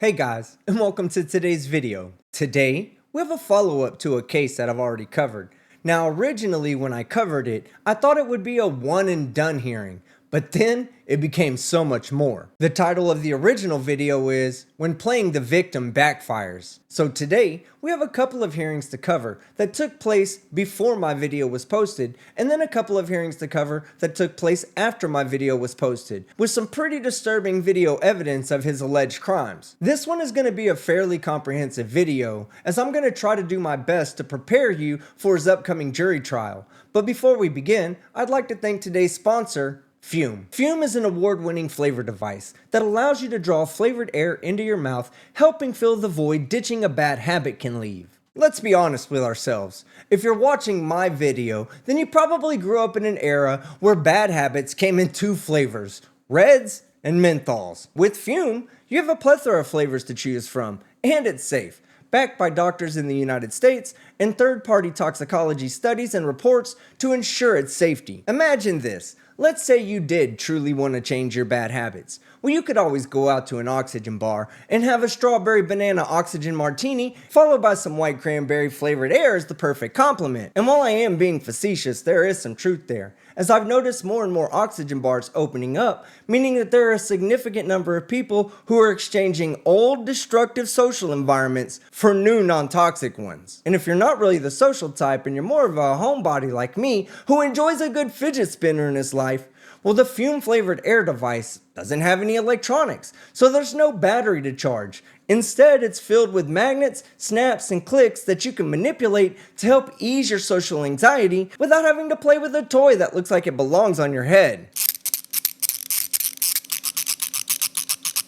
Hey guys, and welcome to today's video. Today, we have a follow-up to a case that I've already covered. Now, originally when I covered it, I thought it would be a one and done hearing, but then it became so much more. The title of the original video is When Playing the Victim Backfires. So today, we have a couple of hearings to cover that took place before my video was posted, and then a couple of hearings to cover that took place after my video was posted, with some pretty disturbing video evidence of his alleged crimes. This one is going to be a fairly comprehensive video, as I'm going to try to do my best to prepare you for his upcoming jury trial. But before we begin, I'd like to thank today's sponsor, Fume. Fume is an award-winning flavor device that allows you to draw flavored air into your mouth, helping fill the void ditching a bad habit can leave. Let's be honest with ourselves. If you're watching my video, then you probably grew up in an era where bad habits came in two flavors, reds and menthols. With Fume, you have a plethora of flavors to choose from, and it's safe. Backed by doctors in the United States and third-party toxicology studies and reports to ensure its safety. Imagine this. Let's say you did truly want to change your bad habits. Well, you could always go out to an oxygen bar and have a strawberry banana oxygen martini followed by some white cranberry flavored air as the perfect complement. And while I am being facetious, there is some truth there, as I've noticed more and more oxygen bars opening up, meaning that there are a significant number of people who are exchanging old destructive social environments for new non-toxic ones. And if you're not really the social type and you're more of a homebody like me who enjoys a good fidget spinner in his life, well, the fume flavored air device doesn't have any electronics, so there's no battery to charge. Instead, it's filled with magnets, snaps, and clicks that you can manipulate to help ease your social anxiety without having to play with a toy that looks like it belongs on your head.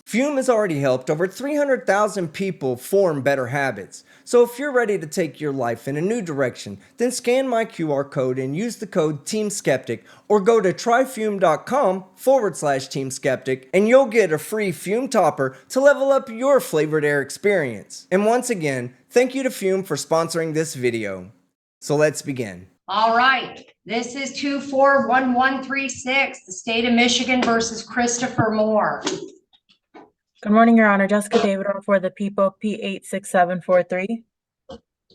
Fume has already helped over 300,000 people form better habits. So if you're ready to take your life in a new direction, then scan my QR code and use the code TEAMSKEPTIC or go to tryfume.com/TeamSkeptic and you'll get a free Fume topper to level up your flavored air experience. And once again, thank you to Fume for sponsoring this video. So let's begin. All right, this is 241136, the state of Michigan versus Christopher Moore. Good morning, Your Honor. Jessica David for the people, P86743.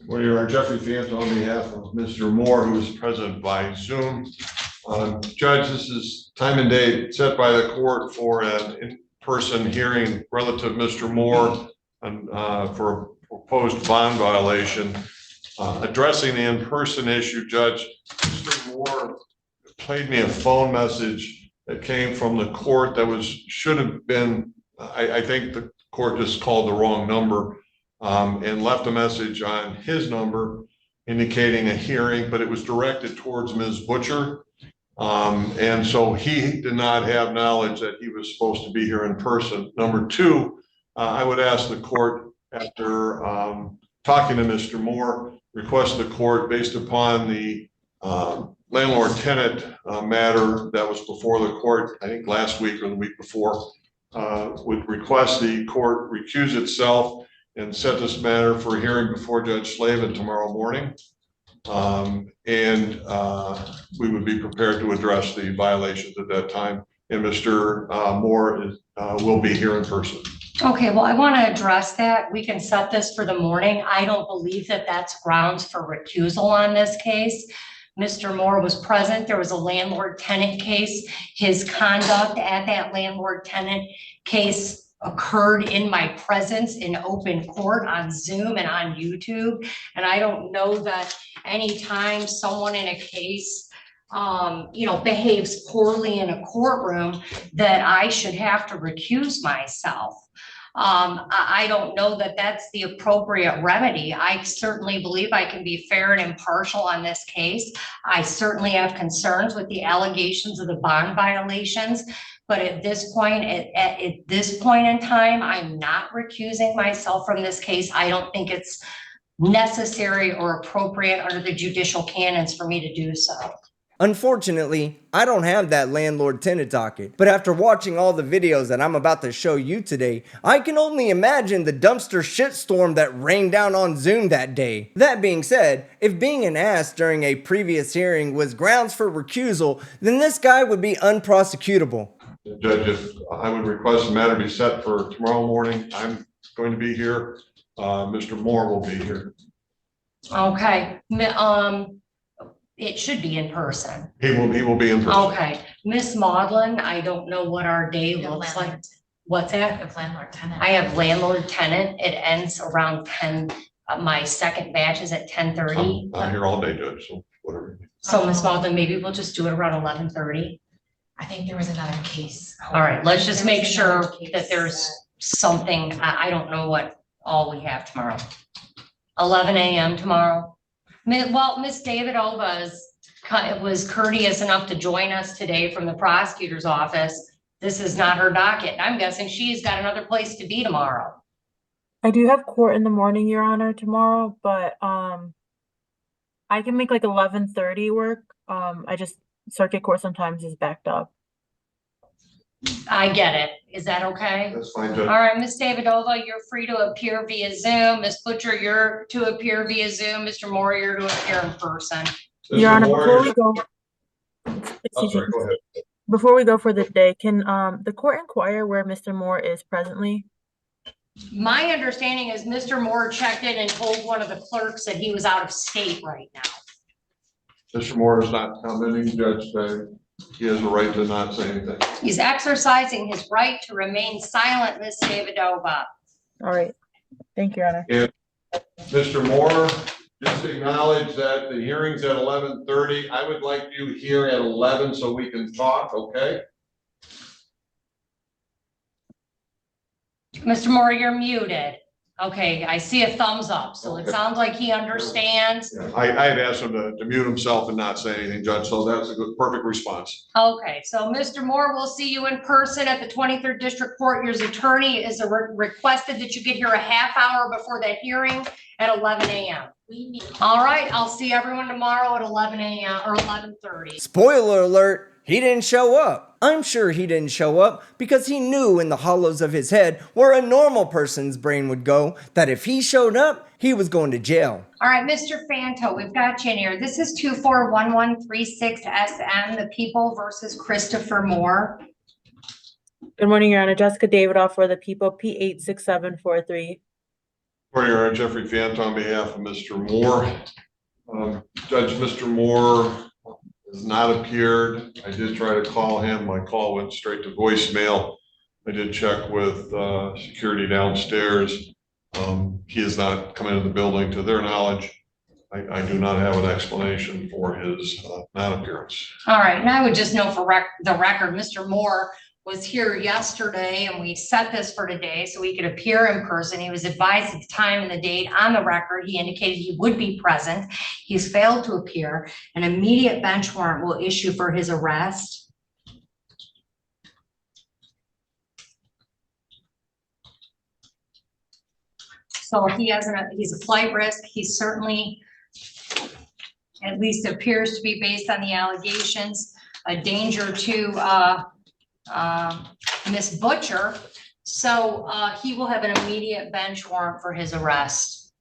Well, Your Honor, Jeffrey Fanta on behalf of Mr. Moore, who is present by Zoom. Judge, this is time and date set by the court for an in-person hearing relative to Mr. Moore for a proposed bond violation. Addressing the in-person issue, Judge, Mr. Moore played me a phone message that came from the court that should have been, I think the court just called the wrong number and left a message on his number indicating a hearing, but it was directed towards Ms. Butcher. And so he did not have knowledge that he was supposed to be here in person. Number two, I would ask the court, after talking to Mr. Moore, request the court, based upon the landlord-tenant matter that was before the court, I think last week or the week before, would request the court recuse itself and set this matter for a hearing before Judge Slavin tomorrow morning. We would be prepared to address the violations at that time. And Mr. Moore will be here in person. Okay, well, I want to address that. We can set this for the morning. I don't believe that that's grounds for recusal on this case. Mr. Moore was present. There was a landlord-tenant case. His conduct at that landlord-tenant case occurred in my presence in open court on Zoom and on YouTube. And I don't know that anytime someone in a case, behaves poorly in a courtroom that I should have to recuse myself. I don't know that that's the appropriate remedy. I certainly believe I can be fair and impartial on this case. I certainly have concerns with the allegations of the bond violations, but at this point, at this point in time, I'm not recusing myself from this case. I don't think it's necessary or appropriate under the judicial canons for me to do so. Unfortunately, I don't have that landlord-tenant docket, but after watching all the videos that I'm about to show you today, I can only imagine the dumpster shitstorm that rained down on Zoom that day. That being said, if being an ass during a previous hearing was grounds for recusal, then this guy would be unprosecutable. Judge, if I would request the matter be set for tomorrow morning. I'm going to be here. Mr. Moore will be here. Okay, it should be in person. He will be in person. Okay, Miss Maudlin, I don't know what our day looks like. What's that? Of landlord tenant. I have landlord tenant. It ends around 10. My second batch is at 10:30. I'm here all day, Judge, so whatever. So Miss Maudlin, maybe we'll just do it around 11:30. I think there was another case. All right, let's just There was make sure another case that there's something. I don't know what all we have tomorrow. 11 a.m. tomorrow. Well, Miss Davidova was courteous enough to join us today from the prosecutor's office. This is not her docket. I'm guessing she's got another place to be tomorrow. I do have court in the morning, Your Honor, tomorrow, but I can make like 11:30 work. I just circuit court sometimes is backed up. I get it. Is that okay? That's fine, All Judge. right, Miss Davidova, you're free to appear via Zoom. Miss Butcher, you're to appear via Zoom. Mr. Moore, you're to appear in person. Your Mr. Honor, Moore, before we go, I'm excuse sorry, me, go ahead. before we go for the day, can the court inquire where Mr. Moore is presently? My understanding is Mr. Moore checked in and told one of the clerks that he was out of state right now. Mr. Moore is not commenting, Judge. He has a right to not say anything. He's exercising his right to remain silent, Miss Davidova. All right. Thank you, Your Honor. And Mr. Moore, just acknowledge that the hearing's at 11:30. I would like you here at 11 so we can talk, okay? Mr. Moore, you're muted. Okay, I see a thumbs up, so it Okay. sounds like he understands. Yeah, I had asked him to mute himself and not say anything, Judge, so that's a good, perfect response. Okay, so Mr. Moore, we'll see you in person at the 23rd District Court. Your attorney is requested that you get here a half hour before that hearing at 11 a.m. All right, I'll see everyone tomorrow at 11 a.m. or 11:30. Spoiler alert, he didn't show up. I'm sure he didn't show up because he knew in the hollows of his head where a normal person's brain would go that if he showed up, he was going to jail. All right, Mr. Fanto, we've got you in here. This is 241136 SM, the People versus Christopher Moore. Good morning, Your Honor. Jessica Davidoff for the People, P86743. Morning, Your Honor. Jeffrey Fant on behalf of Mr. Moore. Judge, Mr. Moore has not appeared. I did try to call him. My call went straight to voicemail. I did check with security downstairs. He has not come into the building to their knowledge. I do not have an explanation for his non-appearance. All right, and I would just note for the record, Mr. Moore was here yesterday and we set this for today so he could appear in person. He was advised at the time and the date on the record. He indicated he would be present. He's failed to appear. An immediate bench warrant will issue for his arrest. So he's a flight risk. He certainly, at least appears to be based on the allegations, a danger to Miss Butcher. So he will have an immediate bench warrant for his arrest.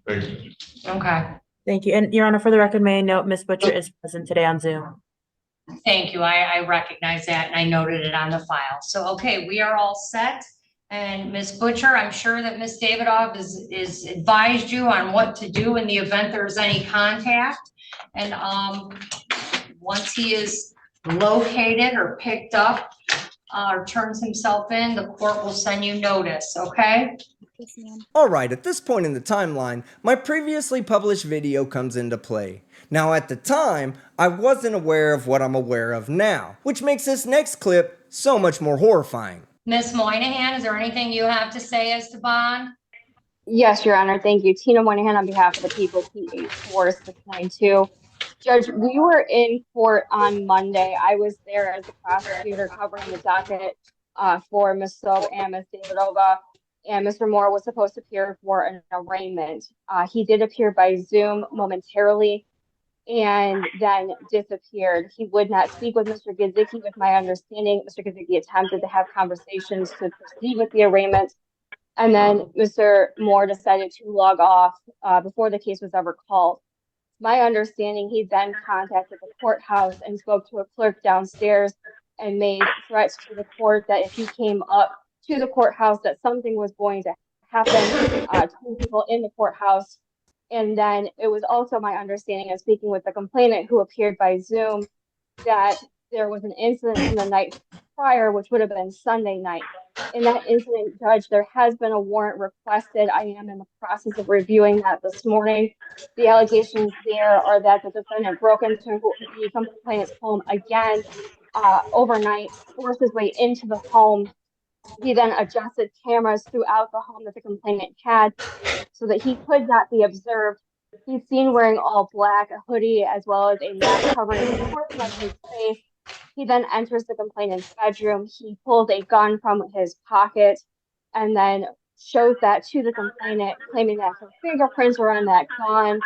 Thank you. Okay, Thank you. And Your Honor, for the record, may I note Ms. Butcher is present today on Zoom. thank you. I recognize that and I noted it on the file. So, okay, we are all set. And Ms. Butcher, I'm sure that Ms. Davidoff is advised you on what to do in the event there's any contact. And once he is located or picked up or turns himself in, the court will send you notice, okay? Alright, at this point in the timeline, my previously published video comes into play. Now at the time, I wasn't aware of what I'm aware of now, which makes this next clip so much more horrifying. Ms. Moynihan, is there anything you have to say as to bond? Yes, Your Honor. Thank you. Tina Moynihan on behalf of the People, P84692. Judge, we were in court on Monday. I was there as the prosecutor covering the docket for Ms. Sob and Ms. Davidova, and Mr. Moore was supposed to appear for an arraignment. He did appear by Zoom momentarily and then disappeared. He would not speak with Mr. Gizicki. With my understanding, Mr. Gizicki attempted to have conversations to proceed with the arraignment. And then Mr. Moore decided to log off before the case was ever called. My understanding, he then contacted the courthouse and spoke to a clerk downstairs and made threats to the court that if he came up to the courthouse that something was going to happened, 2 people in the courthouse. And then it was also my understanding of speaking with the complainant who appeared by Zoom that there was an incident from the night prior, which would have been Sunday night. In that incident, Judge, there has been a warrant requested. I am in the process of reviewing that this morning. The allegations there are that the defendant broke into the complainant's home again overnight, forced his way into the home. He then adjusted cameras throughout the home that the complainant had so that he could not be observed. He's seen wearing all black, a hoodie, as well as a mask covering a portion of his face. He then enters the complainant's bedroom. He pulls a gun from his pocket and then shows that to the complainant, claiming that her fingerprints were on that gun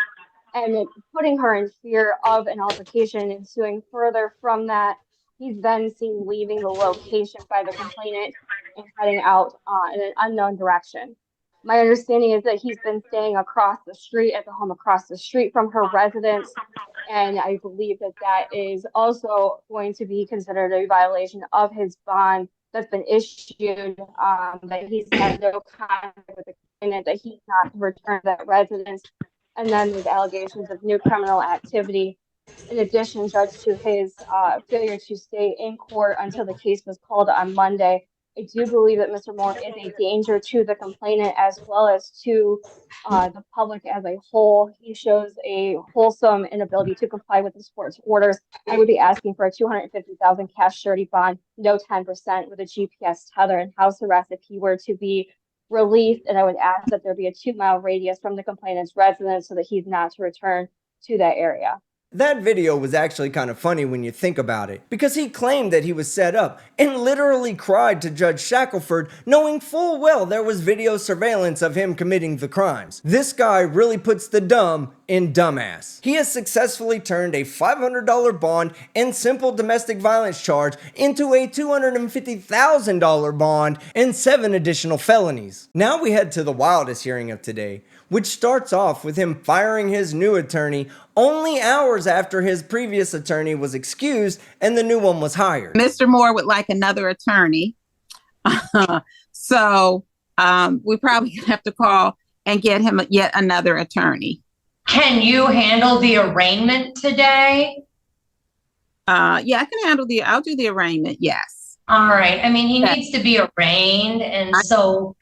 and putting her in fear of an altercation ensuing. Further from that, he's then seen leaving the location by the complainant and heading out in an unknown direction. My understanding is that he's been staying across the street at the home across the street from her residence. And I believe that that is also going to be considered a violation of his bond that's been issued, that he's had no contact with the complainant, that he's not returned to that residence. And then there's allegations of new criminal activity. In addition, Judge, to his failure to stay in court until the case was called on Monday, I do believe that Mr. Moore is a danger to the complainant as well as to the public as a whole. He shows a wholesome inability to comply with the court's orders. I would be asking for a $250,000 cash surety bond, no 10%, with a GPS tether and house arrest if he were to be released. And I would ask that there be a 2-mile radius from the complainant's residence so that he's not to return to that area. That video was actually kind of funny when you think about it, because he claimed that he was set up and literally cried to Judge Shackelford, knowing full well there was video surveillance of him committing the crimes. This guy really puts the dumb in dumbass. He has successfully turned a $500 bond and simple domestic violence charge into a $250,000 bond and 7 additional felonies. Now we head to the wildest hearing of today, which starts off with him firing his new attorney only hours after his previous attorney was excused and the new one was hired. Mr. Moore would like another attorney. So we probably have to call and get him yet another attorney. Can you handle the arraignment today? Yeah, I can handle I'll do the arraignment, yes. All right. I mean, he needs to be arraigned, and so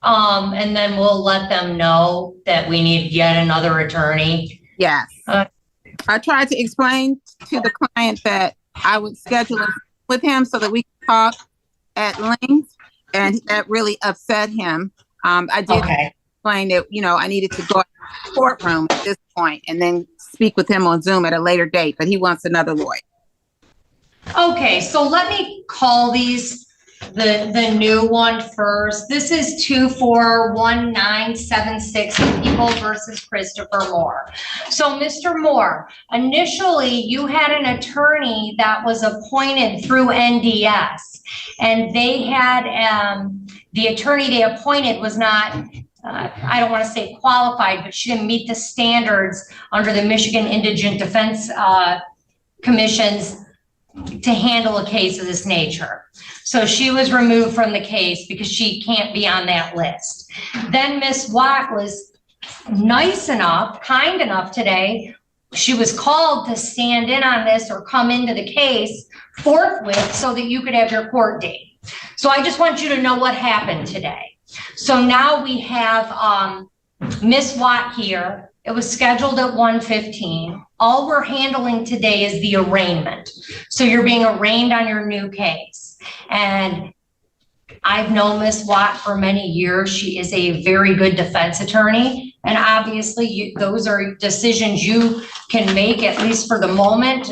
and then we'll let them know that we need yet another attorney. Yes. I tried to explain to the client that I would schedule it with him so that we could talk at length, and that really upset him. I did explain that, I needed to go to the courtroom at this point and then speak with him on Zoom at a later date, but he wants another lawyer. Okay, so let me call these the new one first. This is 241976 People versus Christopher Moore. So Mr. Moore, initially you had an attorney that was appointed through NDS, and they had the attorney they appointed was not I don't want to say qualified, but she didn't meet the standards under the Michigan Indigent Defense Commission's to handle a case of this nature. So she was removed from the case because she can't be on that list. Then Miss Watt was nice enough, kind enough today. She was called to stand in on this or come into the case forthwith so that you could have your court date. So I just want you to know what happened today. So now we have Miss Watt here. It was scheduled at 1:15. All we're handling today is the arraignment. So you're being arraigned on your new case. And I've known Miss Watt for many years. She is a very good defense attorney. And obviously those are decisions you can make, at least for the moment.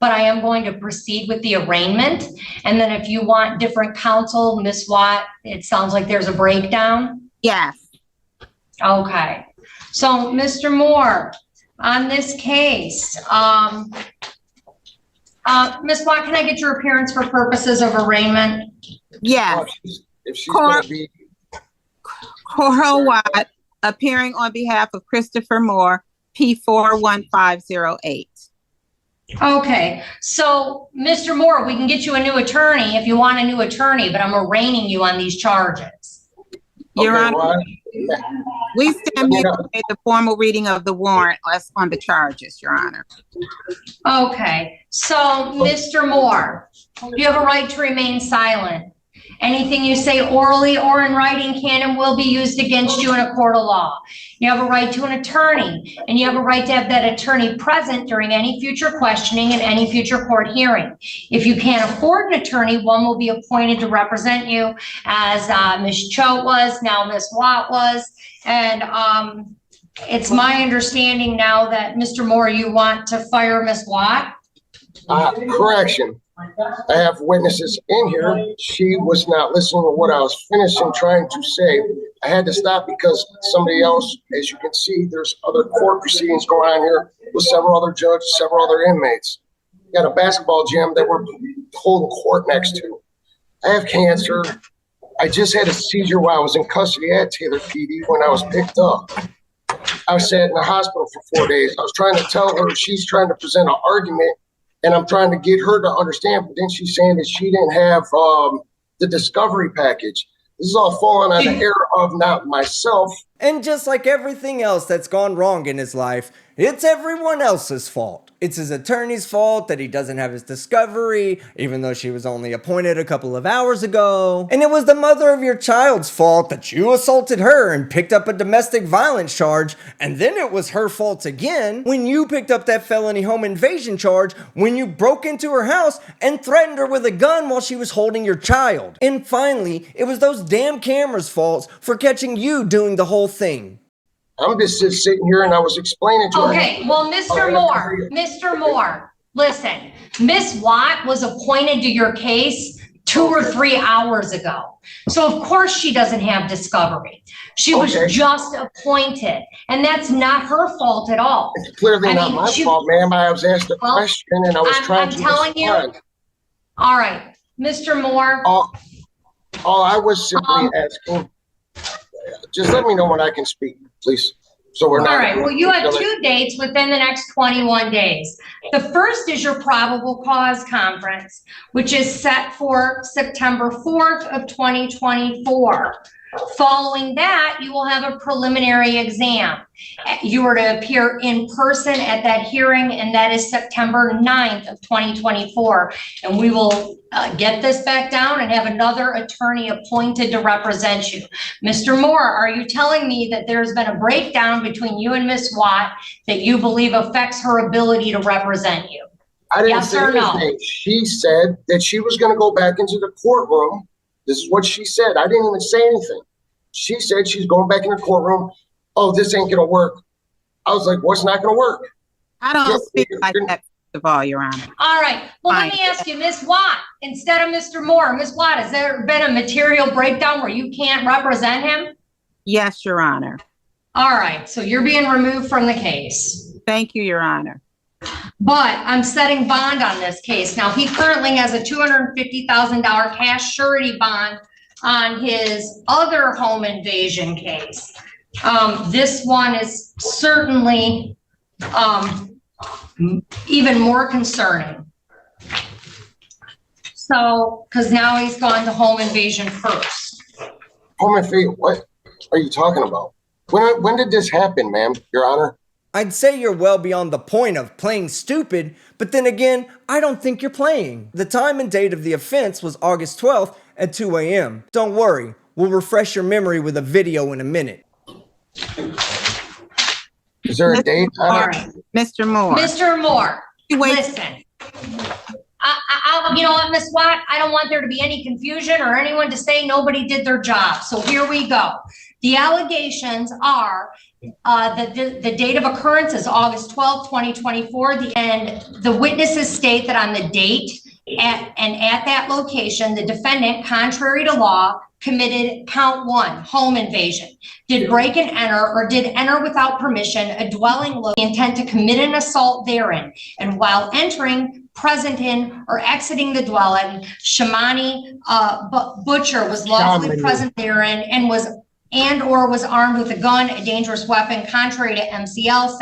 But I am going to proceed with the arraignment. And then if you want different counsel, Miss Watt, it sounds like there's a breakdown. Yes. Okay. So, Mr. Moore, on this case, Ms. Watt, can I get your appearance for purposes of arraignment? Yes. If she's going to be Coral Watt, appearing on behalf of Christopher Moore, P41508. Okay. So, Mr. Moore, we can get you a new attorney if you want a new attorney, but I'm arraigning you on these charges. Your Okay, Honor, well, we stand mute to make the formal reading of the warrant as on the charges, Your Honor. Okay, so Mr. Moore, you have a right to remain silent. Anything you say orally or in writing can and will be used against you in a court of law. You have a right to an attorney, and you have a right to have that attorney present during any future questioning and any future court hearing. If you can't afford an attorney, one will be appointed to represent you, as Ms. Choate was, now Ms. Watt was. And it's my understanding now that, Mr. Moore, you want to fire Ms. Watt? correction. I have witnesses in here. She was not listening to what I was finishing trying to say. I had to stop because somebody else, as you can see, there's other court proceedings going on here with several other judges, several other inmates. Got a basketball gym that we're holding court next to. I have cancer. I just had a seizure while I was in custody at Taylor PD when I was picked up. I was sat in the hospital for 4 days. I was trying to tell her, she's trying to present an argument, and I'm trying to get her to understand, but then she's saying that she didn't have the discovery package. This is all falling on the error of not myself. And just like everything else that's gone wrong in his life, it's everyone else's fault. It's his attorney's fault that he doesn't have his discovery, even though she was only appointed a couple of hours ago. And it was the mother of your child's fault that you assaulted her and picked up a domestic violence charge. And then it was her fault again when you picked up that felony home invasion charge when you broke into her house and threatened her with a gun while she was holding your child. And finally, it was those damn cameras' faults for catching you doing the whole thing. I'm just sitting here and I was explaining to her. Okay, well, Mr. Moore, listen, Miss Watt was appointed to your case 2 or 3 hours ago. So of course she doesn't have discovery. She was just appointed, and that's not her fault at all. It's clearly not my fault, ma'am. I was asked a question and I was trying to respond. You. All right, Mr. Moore. All I was simply asking, just let me know when I can speak, please. So we're not. All right. Well, you have 2 dates within the next 21 days. The first is your probable cause conference, which is set for September 4th of 2024. Following that, you will have a preliminary exam. You are to appear in person at that hearing, and that is September 9th of 2024. And we will get this back down and have another attorney appointed to represent you. Mr. Moore, are you telling me that there's been a breakdown between you and Ms. Watt that you believe affects her ability to represent you? I didn't say anything. She said that she was going to go back into the courtroom. This is what she said. I didn't even say anything. She said she's going back in the courtroom. Oh, this ain't going to work. I was like, what's not going to work? I don't speak like that, first of all, Your Honor. All right. Well, let me ask you, Ms. Watt, instead of Mr. Moore, Ms. Watt, has there been a material breakdown where you can't represent him? Yes, Your Honor. All right. So you're being removed from the case. Thank you, Your Honor. But I'm setting bond on this case. Now, he currently has a $250,000 cash surety bond on his other home invasion case. This one is certainly even more concerning. So, because now he's gone to home invasion first. Home invasion? What are you talking about? When did this happen, ma'am, Your Honor? I'd say you're well beyond the point of playing stupid, but then again, I don't think you're playing. The time and date of the offense was August 12th at 2 a.m. Don't worry, we'll refresh your memory with a video in a minute. Is there a date? All right. Mr. Moore. Mr. Moore, listen. You know what, Ms. Watt? I don't want there to be any confusion or anyone to say nobody did their job. So here we go. The allegations are the date of occurrence is August 12th, 2024. And the witnesses state that on the date at that location, the defendant, contrary to law, committed count 1, home invasion, did break and enter or did enter without permission a dwelling with the intent to commit an assault therein. And while entering, present in, or exiting the dwelling, Shamani Butcher was lawfully present therein and was and or was armed with a gun, a dangerous weapon, contrary to MCL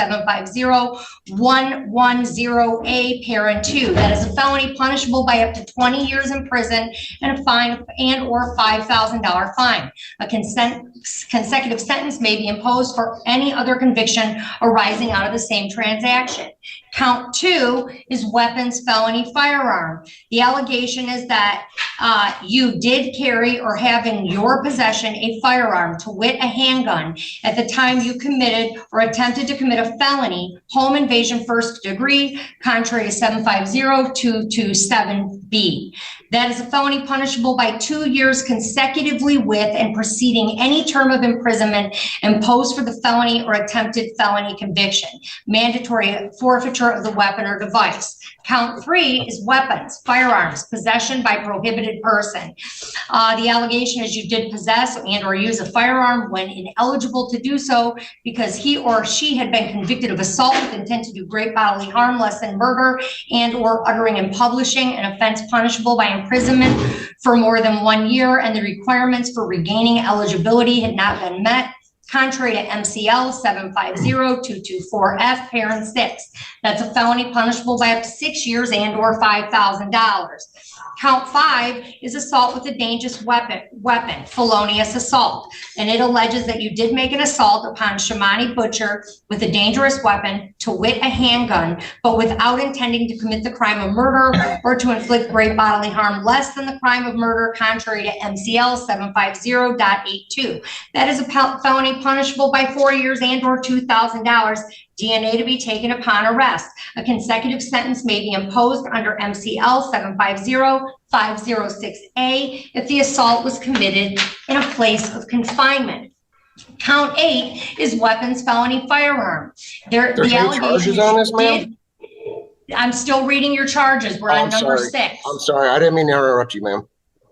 750-110A, parent 2. That is a felony punishable by up to 20 years in prison and a fine and or $5,000 fine. A consecutive sentence may be imposed for any other conviction arising out of the same transaction. Count 2 is weapons felony firearm. The allegation is that you did carry or have in your possession a firearm, to wit, a handgun, at the time you committed or attempted to commit a felony, home invasion first degree, contrary to 750-227B. That is a felony punishable by 2 years consecutively with and preceding any term of imprisonment imposed for the felony or attempted felony conviction. Mandatory forfeiture of the weapon or device. Count 3 is weapons, firearms, possession by prohibited person. The allegation is you did possess and or use a firearm when ineligible to do so because he or she had been convicted of assault with intent to do great bodily harm, less than murder, and or uttering and publishing an offense punishable by imprisonment for more than 1 year, and the requirements for regaining eligibility had not been met, contrary to MCL 750-224F, parent 6. That's a felony punishable by up to 6 years and or $5,000. Count 5 is assault with a dangerous weapon, felonious assault. And it alleges that you did make an assault upon Shamani Butcher with a dangerous weapon, to wit, a handgun, but without intending to commit the crime of murder or to inflict great bodily harm less than the crime of murder, contrary to MCL 750.82. That is a felony punishable by 4 years and or $2,000. DNA to be taken upon arrest. A consecutive sentence may be imposed under MCL 750-506A if the assault was committed in a place of confinement. Count 8 is weapons felony firearm. There's no charges on this, ma'am? I'm still reading your charges. We're on number 6. I'm sorry. I didn't mean to interrupt you, ma'am.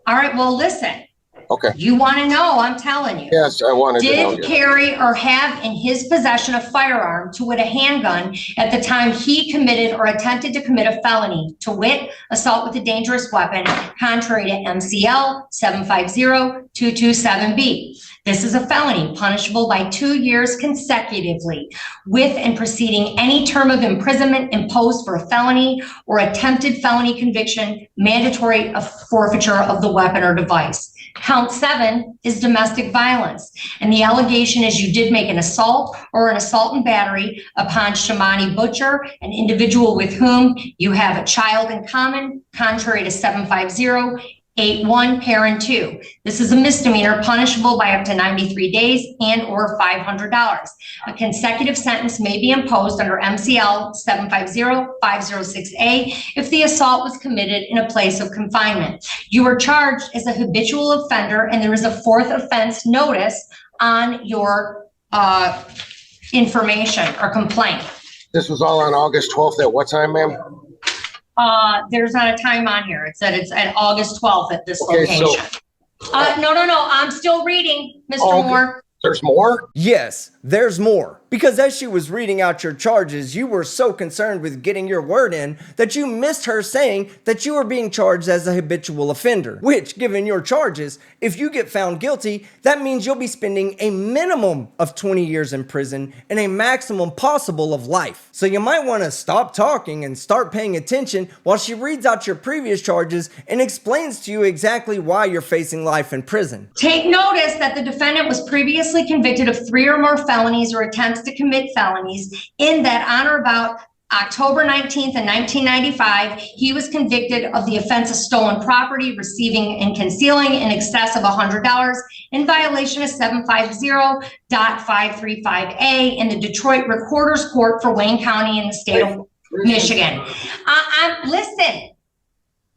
All right, well, listen. Okay. You want to know, I'm telling you. Yes, I wanted to know. Did carry or have in his possession a firearm, to wit, a handgun, at the time he committed or attempted to commit a felony, to wit, assault with a dangerous weapon, contrary to MCL 750-227B. This is a felony punishable by 2 years consecutively with and preceding any term of imprisonment imposed for a felony or attempted felony conviction, mandatory forfeiture of the weapon or device. Count 7 is domestic violence. And the allegation is you did make an assault or an assault and battery upon Shamani Butcher, an individual with whom you have a child in common, contrary to 750-81, parent 2. This is a misdemeanor punishable by up to 93 days and or $500. A consecutive sentence may be imposed under MCL 750-506A if the assault was committed in a place of confinement. You are charged as a habitual offender, and there is a 4th offense notice on your information or complaint. This was all on August 12th at what time, ma'am? There's not a time on here. It said it's at August 12th at this location. No, I'm still reading, Mr. Moore. There's more? Yes, there's more. Because as she was reading out your charges, you were so concerned with getting your word in that you missed her saying that you are being charged as a habitual offender. Which, given your charges, if you get found guilty, that means you'll be spending a minimum of 20 years in prison and a maximum possible of life. So you might want to stop talking and start paying attention while she reads out your previous charges and explains to you exactly why you're facing life in prison. Take notice that the defendant was previously convicted of 3 or more felonies or attempts to commit felonies, in that on or about October 19th of 1995, he was convicted of the offense of stolen property, receiving and concealing in excess of $100 in violation of 750.535A in the Detroit Recorder's Court for Wayne County in the state of Michigan. Listen.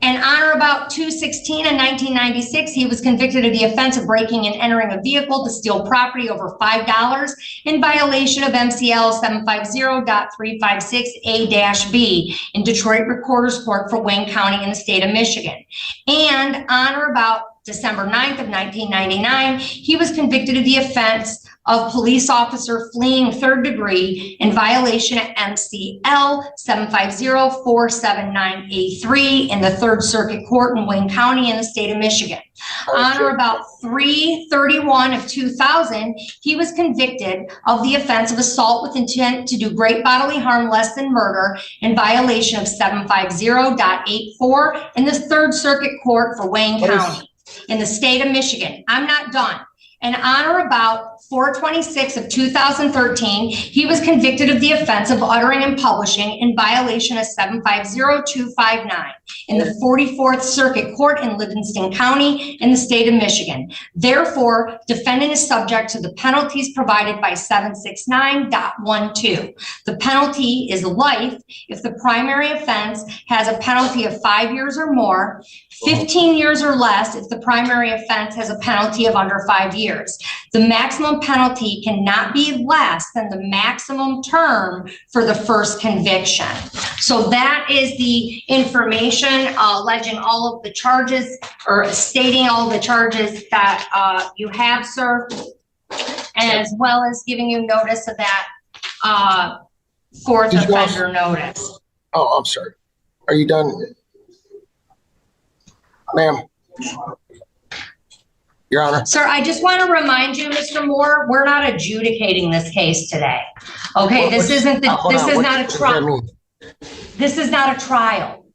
And on or about 2/16 in 1996, he was convicted of the offense of breaking and entering a vehicle to steal property over $5 in violation of MCL 750.356A-B in Detroit Recorder's Court for Wayne County in the state of Michigan. And on or about December 9th of 1999, he was convicted of the offense of police officer fleeing third degree in violation of MCL 750-479A3 in the Third Circuit Court in Wayne County in the state of Michigan. On or about 3/31 of 2000, he was convicted of the offense of assault with intent to do great bodily harm less than murder in violation of 750.84 in the Third Circuit Court for Wayne County in the state of Michigan. I'm not done. And on or about 4/26 of 2013, he was convicted of the offense of uttering and publishing in violation of 750.259 in the 44th Circuit Court in Livingston County in the state of Michigan. Therefore, defendant is subject to the penalties provided by 769.12. The penalty is life if the primary offense has a penalty of 5 years or more, 15 years or less if the primary offense has a penalty of under 5 years. The maximum penalty cannot be less than the maximum term for the first conviction. So that is the information alleging all of the charges or stating all the charges that you have, sir, as well as giving you notice of that fourth offender notice. Oh, I'm sorry. Are you done? Ma'am. Your Honor. Sir, I just want to remind you, Mr. Moore, we're not adjudicating this case today. Okay, this is not a trial. This is not a trial.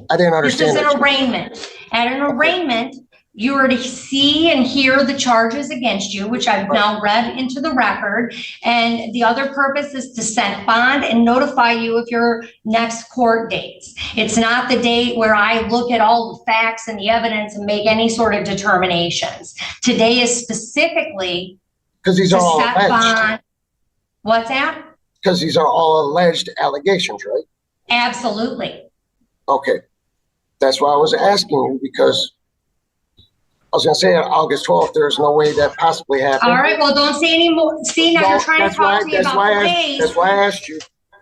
I didn't understand. This is an arraignment. At an arraignment, you are to see and hear the charges against you, which I've now read into the record. And the other purpose is to set bond and notify you of your next court dates. It's not the date where I look at all the facts and the evidence and make any sort of determinations. Today is specifically because these are all alleged. Bond. What's that? Because these are all alleged allegations, right? Absolutely. Okay. That's why I was asking you, because I was going to say on August 12th, there's no way that possibly happened. All right, well, don't say any more. See, now you're trying to talk to me about the days. That's why I asked you.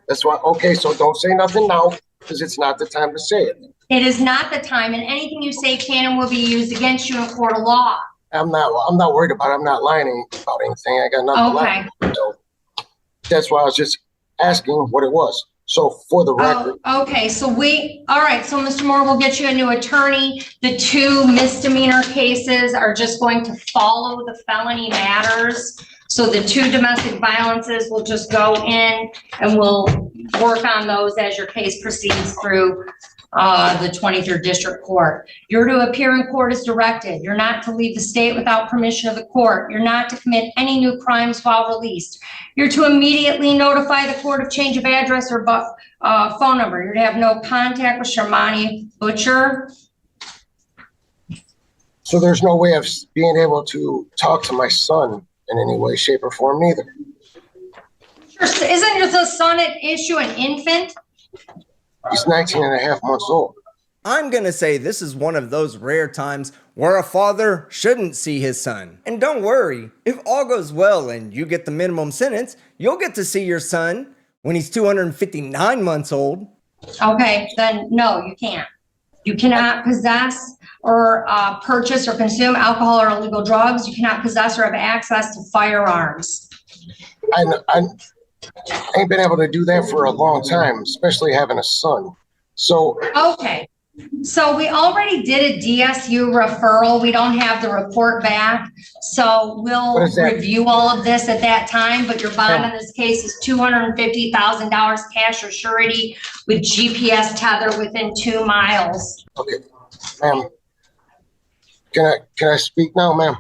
That's why, okay, so don't say nothing now, because it's not the time to say it. It is not the time, and anything you say can and will be used against you in court of law. I'm not worried about it. I'm not lying about anything. I got nothing Okay. left. So that's why I was just asking what it was. So for the record. Oh, okay, so all right, so Mr. Moore, we'll get you a new attorney. The 2 misdemeanor cases are just going to follow the felony matters. So the 2 domestic violences will just go in and we'll work on those as your case proceeds through the 23rd District Court. You're to appear in court as directed. You're not to leave the state without permission of the court. You're not to commit any new crimes while released. You're to immediately notify the court of change of address or phone number. You're to have no contact with Sharmani Butcher. So there's no way of being able to talk to my son in any way, shape, or form either. Sure. Isn't the son at issue an infant? He's 19 and a half months old. I'm gonna say this is one of those rare times where a father shouldn't see his son. And don't worry, if all goes well and you get the minimum sentence, you'll get to see your son when he's 259 months old. Okay, then no, you can't. You cannot possess or purchase or consume alcohol or illegal drugs. You cannot possess or have access to firearms. I ain't been able to do that for a long time, especially having a son. So okay, so we already did a DSU referral. We don't have the report back, so we'll review all of this at that time. But your bond in this case is $250,000 cash or surety with GPS tether within 2 miles. Okay, ma'am. Can I speak now, ma'am?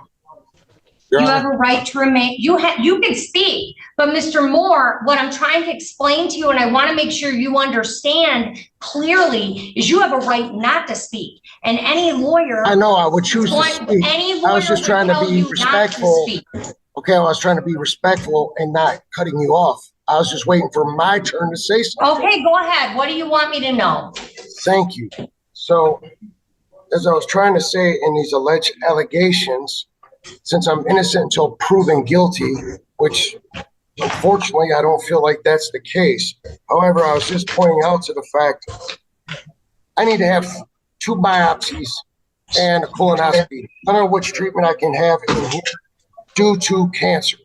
You have a right to remain. You can speak, but Mr. Moore, what I'm trying to explain to you, and I want to make sure you understand clearly, is you have a right not to speak. And any lawyer, I know I would choose to speak. I was just trying to be respectful. Okay, I was trying to be respectful and not cutting you off. I was just waiting for my turn to say something. Okay, go ahead. What do you want me to know? Thank you. So, as I was trying to say in these alleged allegations, since I'm innocent until proven guilty, which unfortunately I don't feel like that's the case. However, I was just pointing out to the fact I need to have 2 biopsies and a colonoscopy. I don't know which treatment I can have in here due to cancer.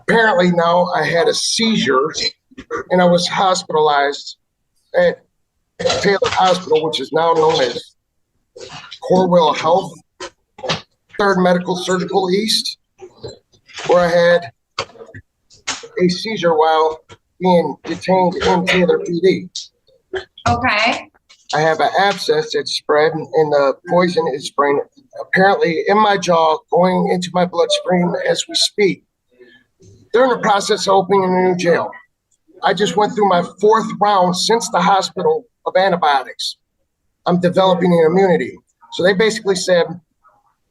Apparently now I had a seizure and I was hospitalized at Taylor Hospital, which is now known as Corwell Health, 3rd Medical Surgical East, where I had a seizure while being detained in Taylor PD. Okay. I have an abscess that's spread and the poison is spraying apparently in my jaw, going into my bloodstream as we speak. They're in the process of opening a new jail. I just went through my 4th round since the hospital of antibiotics. I'm developing an immunity. So they basically said,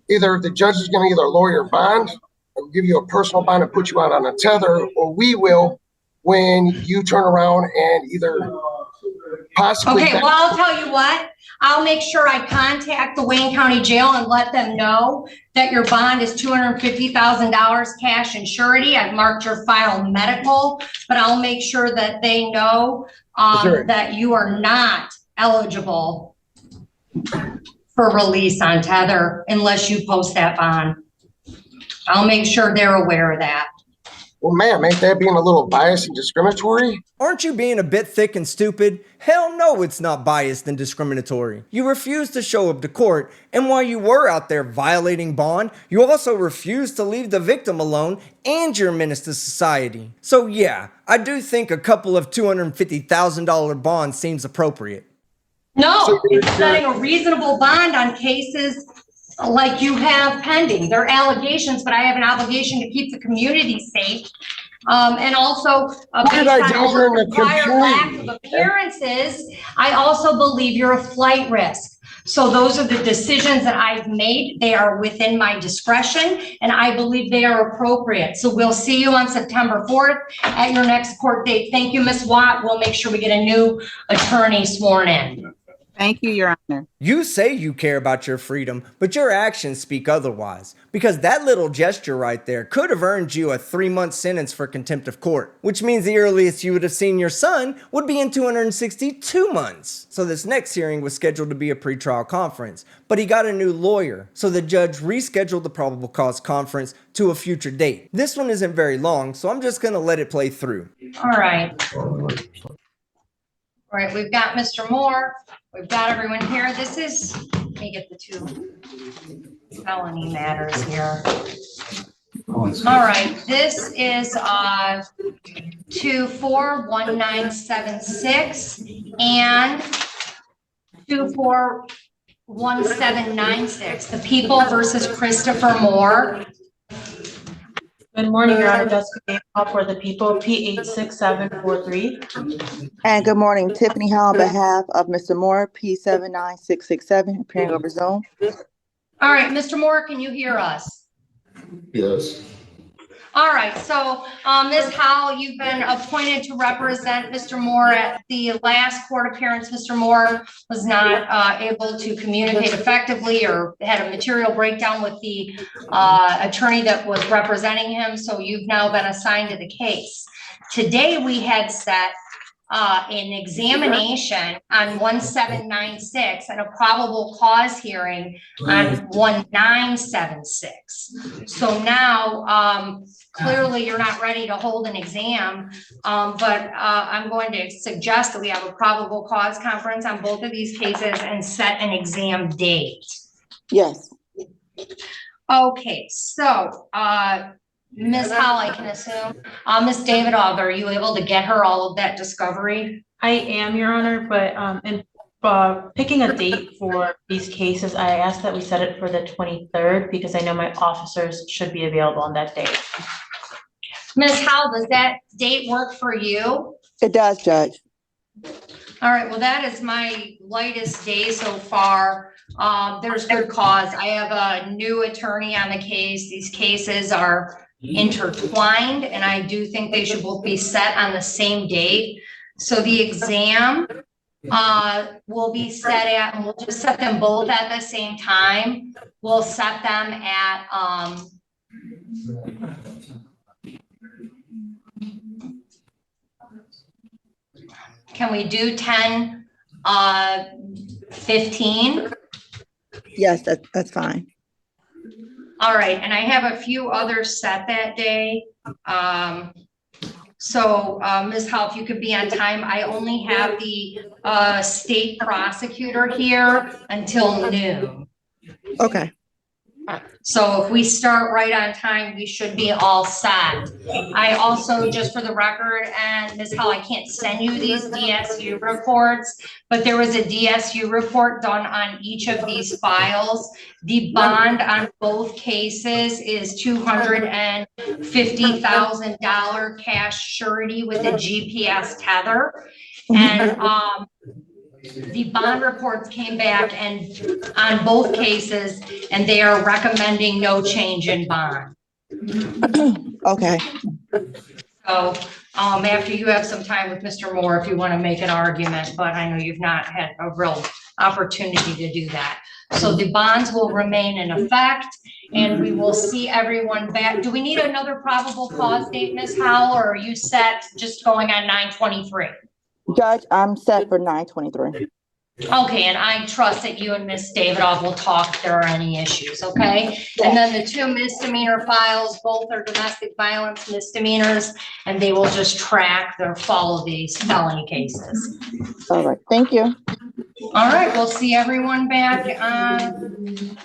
either the judge is going to either lower your bond or give you a personal bond and put you out on a tether, or we will when you turn around and either possibly. Okay, well, I'll tell you what, I'll make sure I contact the Wayne County Jail and let them know that your bond is $250,000 cash and surety. I've marked your file medical, but I'll make sure that they know that you are not eligible for release on tether unless you post that bond. I'll make sure they're aware of that. Well, ma'am, ain't that being a little biased and discriminatory? Aren't you being a bit thick and stupid? Hell no, it's not biased and discriminatory. You refused to show up to court, and while you were out there violating bond, you also refused to leave the victim alone, and you're a menace to society. So yeah, I do think a couple of $250,000 bonds seems appropriate. No, it's setting a reasonable bond on cases like you have pending. They're allegations, but I have an obligation to keep the community safe. And also, based on the prior lack of appearances, I also believe you're a flight risk. So those are the decisions that I've made. They are within my discretion, and I believe they are appropriate. So we'll see you on September 4th at your next court date. Thank you, Ms. Watt. We'll make sure we get a new attorney sworn in. Thank you, Your Honor. You say you care about your freedom, but your actions speak otherwise. Because that little gesture right there could have earned you a 3-month sentence for contempt of court, which means the earliest you would have seen your son would be in 262 months. So this next hearing was scheduled to be a pretrial conference, but he got a new lawyer, so the judge rescheduled the probable cause conference to a future date. This one isn't very long, so I'm just gonna let it play through. All right. All right, we've got Mr. Moore. We've got everyone here. This is, let me get the 2 felony matters here. All right, this is 241976 and 241796. The People versus Christopher Moore. Good morning, Your Honor. Jessica Gabe for the People, P86743. And good morning, Tiffany Hall on behalf of Mr. Moore, P79667, appearing over Zoom. All right, Mr. Moore, can you hear us? Yes. All right, so Ms. Howell, you've been appointed to represent Mr. Moore. At the last court appearance, Mr. Moore was not able to communicate effectively or had a material breakdown with the attorney that was representing him, so you've now been assigned to the case. Today we had set an examination on 1796 and a probable cause hearing on 1976. So now clearly you're not ready to hold an exam, but I'm going to suggest that we have a probable cause conference on both of these cases and set an exam date. Yes. Okay, so Ms. Howell, I can assume. Ms. Davidoff, are you able to get her all of that discovery? I am, Your Honor, but in picking a date for these cases, I asked that we set it for the 23rd because I know my officers should be available on that day. Ms. Howell, does that date work for you? It does, Judge. All right, well, that is my lightest day so far. There's good cause. I have a new attorney on the case. These cases are intertwined, and I do think they should both be set on the same date. So the exam will be set at, and we'll just set them both at the same time. We'll set them at can we do 10:15? Yes, that's fine. All right, and I have a few others set that day. So, Ms. Hall, if you could be on time, I only have the state prosecutor here until noon. Okay. So if we start right on time, we should be all set. I also, just for the record, and Ms. Hall, I can't send you these DSU reports, but there was a DSU report done on each of these files. The bond on both cases is $250,000 cash surety with a GPS tether. And the bond reports came back and on both cases, and they are recommending no change in bond. Okay. So, after you have some time with Mr. Moore, if you want to make an argument, but I know you've not had a real opportunity to do that. So the bonds will remain in effect, and we will see everyone back. Do we need another probable cause date, Ms. Howell, or are you set just going on 9/23? Judge, I'm set for 9/23. Okay, and I trust that you and Ms. Davidoff will talk if there are any issues, okay? And then the 2 misdemeanor files, both are domestic violence misdemeanors, and they will just track or follow these felony cases. All right, thank you. All right, we'll see everyone back on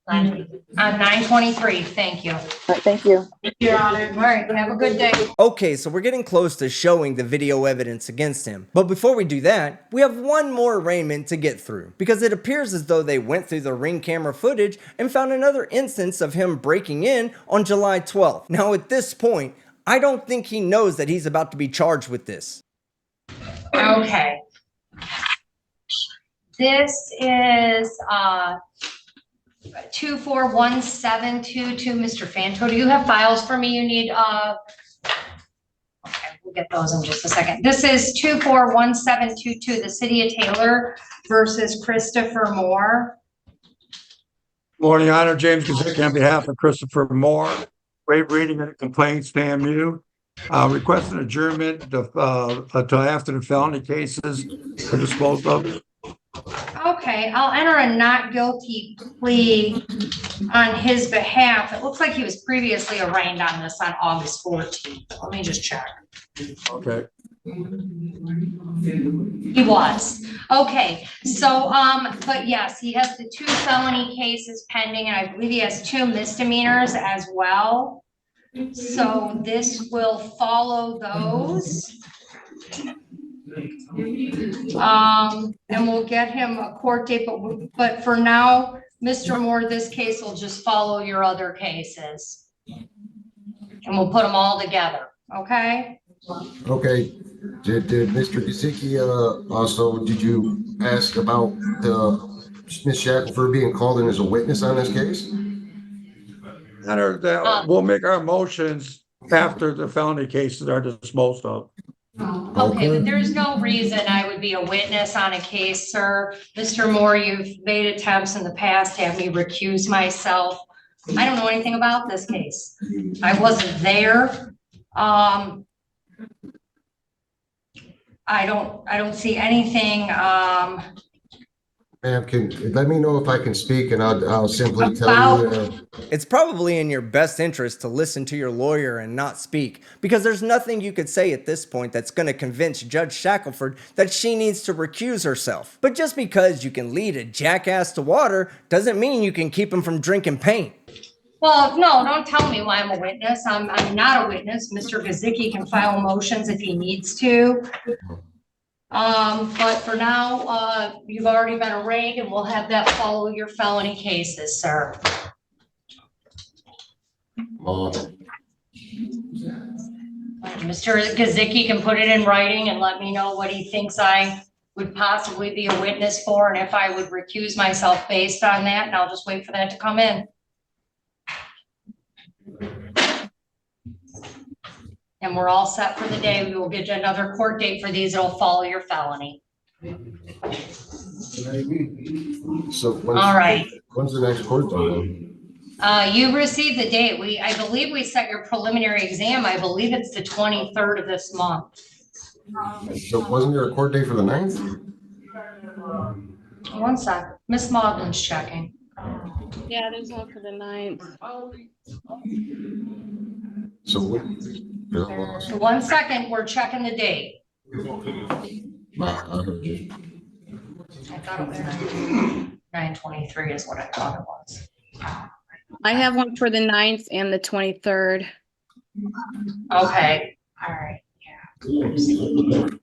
9/23. Thank you. All right, thank you. Your Honor. All right, have a good day. Okay, so we're getting close to showing the video evidence against him. But before we do that, we have one more arraignment to get through, because it appears as though they went through the ring camera footage and found another instance of him breaking in on July 12th. Now at this point, I don't think he knows that he's about to be charged with this. Okay. This is 241722, Mr. Fanto. Do you have files for me? You need okay, we'll get those in just a second. This is 241722, the City of Taylor versus Christopher Moore. Morning, Honor. James Kazik on behalf of Christopher Moore. Waive reading of the complaint, stand mute. Request an adjournment until after the felony cases are disposed of. Okay, I'll enter a not guilty plea on his behalf. It looks like he was previously arraigned on this on August 14th. Let me just check. Okay. He was. Okay, so, but yes, he has the 2 felony cases pending, and I believe he has 2 misdemeanors as well. So this will follow those. And we'll get him a court date, but for now, Mr. Moore, this case will just follow your other cases. And we'll put them all together, okay? Okay. Did Mr. Kazicki also, did you ask about Ms. Shackelford being called in as a witness on this case? Honor, that we'll make our motions after the felony cases are disposed of. Okay, but there's no reason I would be a witness on a case, sir. Mr. Moore, you've made attempts in the past to have me recuse myself. I don't know anything about this case. I wasn't there. I don't see anything. Ma'am, let me know if I can speak, and I'll simply tell you. It's probably in your best interest to listen to your lawyer and not speak, because there's nothing you could say at this point that's going to convince Judge Shackelford that she needs to recuse herself. But just because you can lead a jackass to water doesn't mean you can keep him from drinking paint. Well, no, don't tell me why I'm a witness. I'm not a witness. Mr. Kazicki can file motions if he needs to. But for now, you've already been arraigned, and we'll have that follow your felony cases, sir. Mr. Kazicki can put it in writing and let me know what he thinks I would possibly be a witness for, and if I would recuse myself based on that, and I'll just wait for that to come in. And we're all set for the day. We will get you another court date for these. It'll follow your felony. So all right. When's the next court date? You received the date. I believe we set your preliminary exam. I believe it's the 23rd of this month. So wasn't there a court date for the 9th? One sec. Miss Maudlin's checking. Yeah, there's one for the 9th. So what? So 1 second, we're checking the date. I heard you. I thought it was 9/23 is what I thought it was. I have one for the 9th and the 23rd. Okay, all right, yeah. The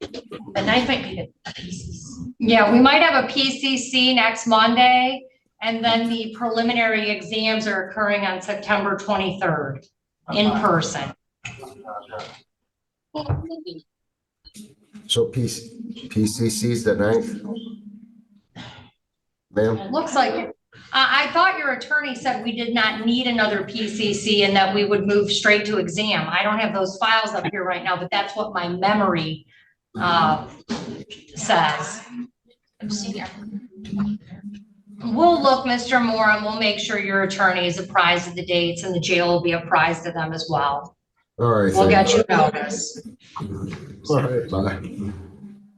9th might be the PCC. Yeah, we might have a PCC next Monday, and then the preliminary exams are occurring on September 23rd in person. So PCC's the 9th? Ma'am? Looks like it. I thought your attorney said we did not need another PCC and that we would move straight to exam. I don't have those files up here right now, but that's what my memory says. We'll look, Mr. Moore, and we'll make sure your attorney is apprised of the dates and the jail will be apprised of them as well. All right. We'll get you notice. All right, bye.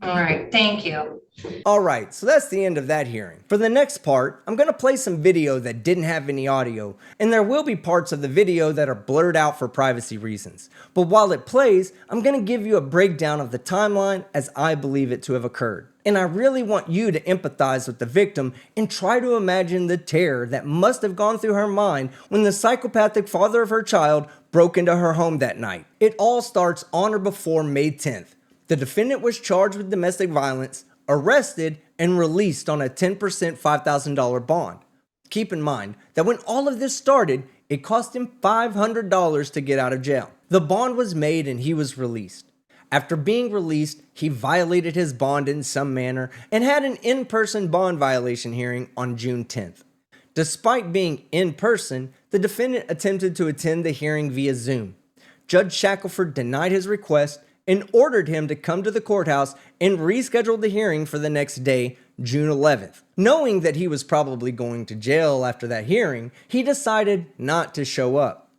All right, thank you. All right, so that's the end of that hearing. For the next part, I'm going to play some video that didn't have any audio, and there will be parts of the video that are blurred out for privacy reasons. But while it plays, I'm going to give you a breakdown of the timeline as I believe it to have occurred. And I really want you to empathize with the victim and try to imagine the terror that must have gone through her mind when the psychopathic father of her child broke into her home that night. It all starts on or before May 10th. The defendant was charged with domestic violence, arrested, and released on a 10% $5,000 bond. Keep in mind that when all of this started, it cost him $500 to get out of jail. The bond was made and he was released. After being released, he violated his bond in some manner and had an in-person bond violation hearing on June 10th. Despite being in person, the defendant attempted to attend the hearing via Zoom. Judge Shackelford denied his request and ordered him to come to the courthouse and reschedule the hearing for the next day, June 11th. Knowing that he was probably going to jail after that hearing, he decided not to show up.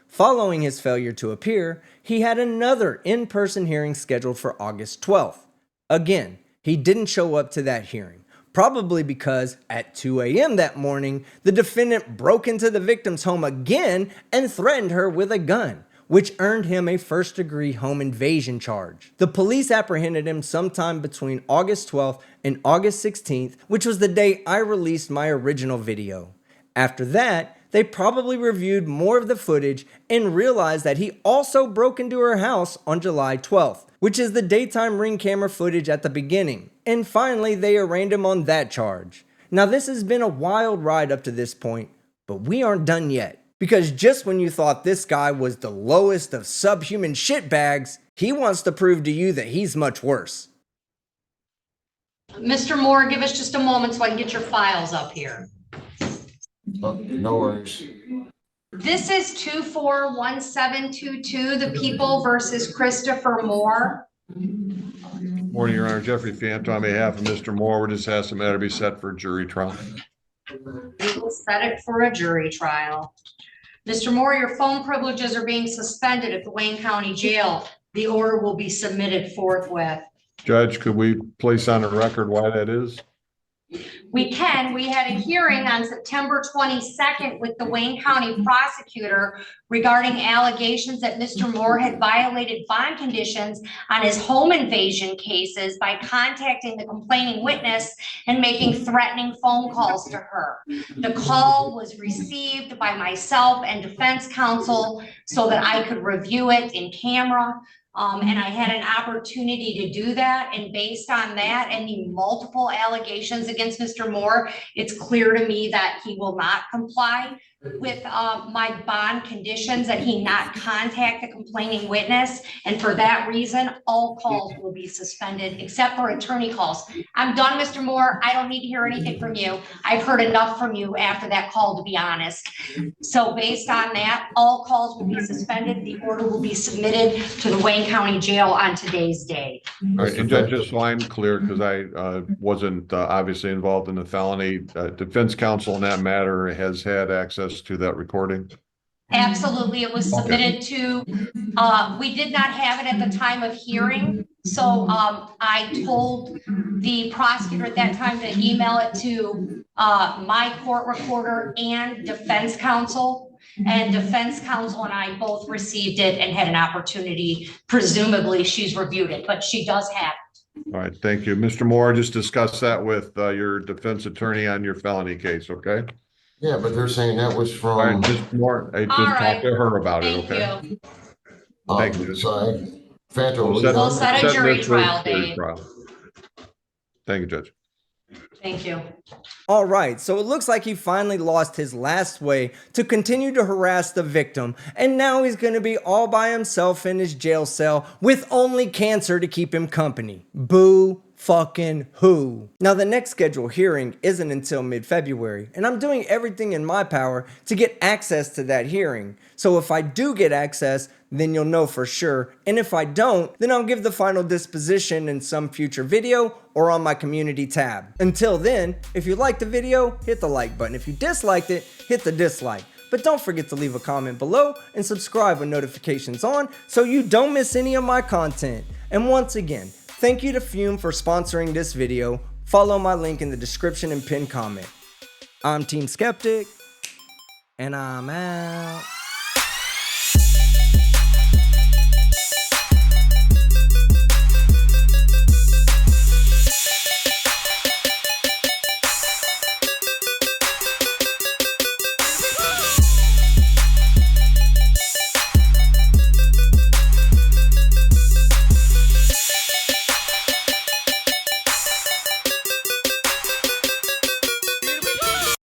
Following his failure to appear, he had another in-person hearing scheduled for August 12th. Again, he didn't show up to that hearing, probably because at 2 a.m. that morning, the defendant broke into the victim's home again and threatened her with a gun, which earned him a first-degree home invasion charge. The police apprehended him sometime between August 12th and August 16th, which was the day I released my original video. After that, they probably reviewed more of the footage and realized that he also broke into her house on July 12th, which is the daytime ring camera footage at the beginning. And finally, they arraigned him on that charge. Now, this has been a wild ride up to this point, but we aren't done yet. Because just when you thought this guy was the lowest of subhuman shitbags, he wants to prove to you that he's much worse. Mr. Moore, give us just a moment so I can get your files up here. No worries. This is 241722, the People versus Christopher Moore. Morning, Your Honor. Jeffrey Fant on behalf of Mr. Moore. We just asked the matter to be set for jury trial. We will set it for a jury trial. Mr. Moore, your phone privileges are being suspended at the Wayne County Jail. The order will be submitted forthwith. Judge, could we place on the record why that is? We can. We had a hearing on September 22nd with the Wayne County prosecutor regarding allegations that Mr. Moore had violated bond conditions on his home invasion cases by contacting the complaining witness and making threatening phone calls to her. The call was received by myself and defense counsel so that I could review it in camera. And I had an opportunity to do that. And based on that and the multiple allegations against Mr. Moore, it's clear to me that he will not comply with my bond conditions, that he not contact the complaining witness. And for that reason, all calls will be suspended except for attorney calls. I'm done, Mr. Moore. I don't need to hear anything from you. I've heard enough from you after that call, to be honest. So based on that, all calls will be suspended. The order will be submitted to the Wayne County Jail on today's date. All right, and Judge, just so I'm clear, because I wasn't obviously involved in the felony, defense counsel in that matter has had access to that recording? Absolutely. It was submitted to, we did not have it at the time of hearing. So I told the prosecutor at that time to email it to my court recorder and defense counsel. And defense counsel and I both received it and had an opportunity. Presumably, she's reviewed it, but she does have it. All right, thank you. Mr. Moore, just discuss that with your defense attorney on your felony case, okay? Yeah, but they're saying that was All right, from, just more, just All talk right. to her about it, Thank okay? you. Thank you. so Phantom. We'll set a jury this for trial jury date. trial. Thank you, Judge. Thank you. All right, so it looks like he finally lost his last way to continue to harass the victim, and now he's gonna be all by himself in his jail cell with only cancer to keep him company. Boo fucking who. Now the next scheduled hearing isn't until mid-February, and I'm doing everything in my power to get access to that hearing. So if I do get access, then you'll know for sure, and if I don't, then I'll give the final disposition in some future video or on my community tab. Until then, if you liked the video, hit the like button. If you disliked it, hit the dislike. But don't forget to leave a comment below and subscribe with notifications on so you don't miss any of my content. And once again, thank you to Fume for sponsoring this video. Follow my link in the description and pinned comment. I'm Team Skeptic, and I'm out.